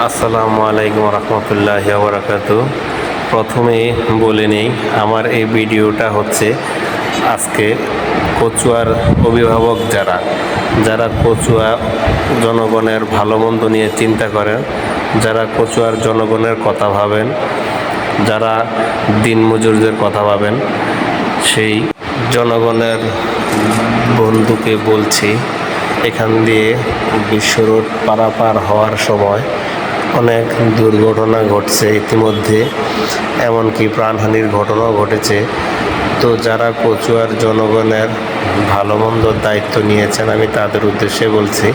আসসালামু আলাইকুম রহমতুল্লাহি ওয়া বারাকাতুহু। প্রথমেই বলে নেই, আমার এই ভিডিওটা হচ্ছে আজকে কচুয়ার অভিভাবক যারা যারা কচুয়া জনগণের ভালো মন্দ নিয়ে চিন্তা করেন, যারা কচুয়ার জনগণের কথা ভাবেন, যারা দিনমজুরদের কথা ভাবেন, সেই জনগণের বন্ধুকে বলছি, এখান দিয়ে বিশ্ব রোড পারাপার হওয়ার সময় অনেক দুর্ঘটনা ঘটছে ইতিমধ্যে, এমনকি প্রাণহানির ঘটনাও ঘটেছে। তো যারা কচুয়ার জনগণের ভালো মন্দর দায়িত্ব নিয়েছেন, আমি তাদের উদ্দেশ্যে বলছি,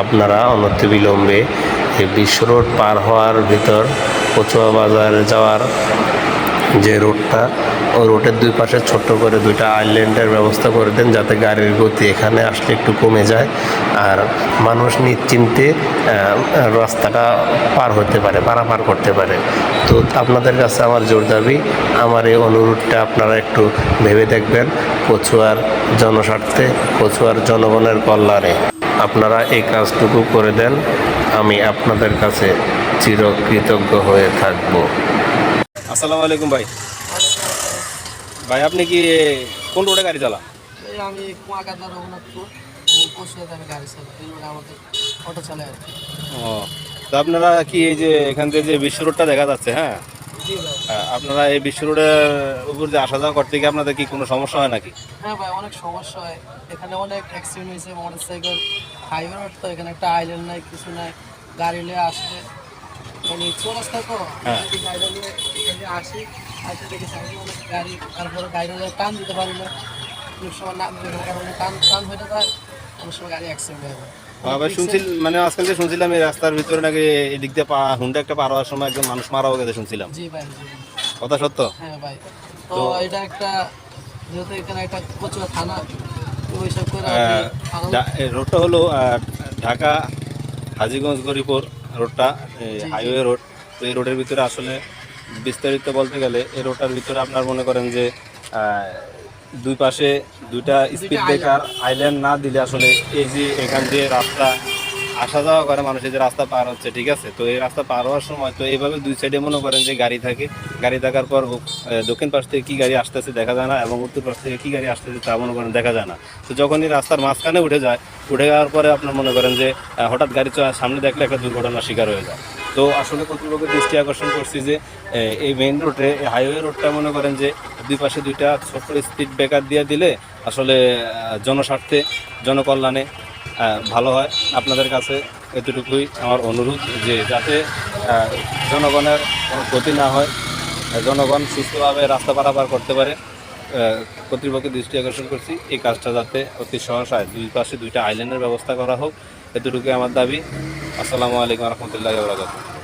আপনারা অনতিবিলম্বে এই বিশ্ব রোড পার হওয়ার ভিতর কচুয়া বাজারে যাওয়ার যে রোডটা, ওই রোডের দুই পাশে ছোট্ট করে দুইটা আইল্যান্ডের ব্যবস্থা করে দেন, যাতে গাড়ির গতি এখানে আসলে একটু কমে যায় আর মানুষ নিশ্চিন্তে রাস্তাটা পার হতে পারে, পারাপার করতে পারে। তো আপনাদের কাছে আমার জোর দাবি, আমার এই অনুরোধটা আপনারা একটু ভেবে দেখবেন। কচুয়ার জনস্বার্থে, কচুয়ার জনগণের কল্যাণে আপনারা এই কাজটুকু করে দেন, আমি আপনাদের কাছে চিরকৃতজ্ঞ হয়ে থাকব। আসসালামু আলাইকুম ভাই। ভাই আপনি কি কোন রোডে গাড়ি চালান? আমি কুয়াকাটা রঘুনাথপুর পশুতে আমি গাড়ি চালাই, এই রোডে আমাদের অটো চালাই আর কি। ও, তো আপনারা কি এই যে এখান থেকে যে বিশ্ব রোডটা দেখা যাচ্ছে, হ্যাঁ, জি ভাই। আপনারা এই বিশ্ব রোডের উপর যে আসা যাওয়া করতে গিয়ে আপনাদের কি কোনো সমস্যা হয় নাকি? হ্যাঁ ভাই, অনেক সমস্যা হয়, এখানে অনেক অ্যাক্সিডেন্ট হয়েছে। মোটরসাইকেল হাইওয়ে রোড, তো এখানে একটা আইল্যান্ড নাই, কিছু নাই, গাড়ি নিয়ে আসলে মানে চৌরাস্তা তো, হ্যাঁ। গাড়ি নিয়ে এখানে আসি, আসতে দেখি সাইডে অনেক গাড়ি, তারপরে গাড়ি টান দিতে পারি না, অনেক সময় না কারণে টান টান হয়ে যায়, অনেক সময় গাড়ি অ্যাক্সিডেন্ট হয়ে যায়। ভাই মানে আজকাল যে শুনছিলাম এই রাস্তার ভিতরে নাকি এদিক দিয়ে হুন্ডা একটা পার হওয়ার সময় একজন মানুষ মারাও গেছে শুনছিলাম, জি ভাই, জি। কথা সত্য? হ্যাঁ ভাই, তো এটা একটা, যেহেতু এখানে একটা কচুয়া থানা, তো ওইসব করে এই রোডটা হলো ঢাকা হাজীগঞ্জ গরিপুর রোডটা, হাইওয়ে রোড। তো এই রোডের ভিতরে আসলে বিস্তারিত বলতে গেলে এই রোডটার ভিতরে আপনার মনে করেন যে দুই পাশে দুইটা স্পিড ব্রেকার আইল্যান্ড না দিলে আসলে এই যে এখান দিয়ে রাস্তা আসা যাওয়া করে মানুষের যে রাস্তা পার হচ্ছে, ঠিক আছে, তো এই রাস্তা পার হওয়ার সময় তো এইভাবে দুই সাইডে মনে করেন যে গাড়ি থাকে, গাড়ি থাকার পর দক্ষিণ পাশ থেকে কী গাড়ি আসতেছে দেখা যায় না, এবং উত্তর পাশ থেকে কী গাড়ি আসতেছে তা মনে করেন দেখা যায় না। তো যখনই রাস্তার মাঝখানে উঠে যায়, উঠে যাওয়ার পরে আপনার মনে করেন যে হঠাৎ গাড়ি সামনে দেখলে একটা দুর্ঘটনার শিকার হয়ে যায়। তো আসলে কর্তৃপক্ষের দৃষ্টি আকর্ষণ করছি যে এই মেইন রোডে, হাইওয়ে রোডটা মনে করেন যে দুই পাশে দুইটা ছোট্ট স্পিড ব্রেকার দিয়ে দিলে আসলে জনস্বার্থে, জনকল্যাণে ভালো হয়। আপনাদের কাছে এতটুকুই আমার অনুরোধ, যে যাতে জনগণের কোনো ক্ষতি না হয়, জনগণ সুস্থভাবে রাস্তা পারাপার করতে পারে। কর্তৃপক্ষের দৃষ্টি আকর্ষণ করছি এই কাজটা যাতে অতি সহসায় দুই পাশে দুইটা আইল্যান্ডের ব্যবস্থা করা হোক, এতটুকুই আমার দাবি। আসসালামু আলাইকুম রহমতুল্লাহি ওয়া বারাকাতুহু।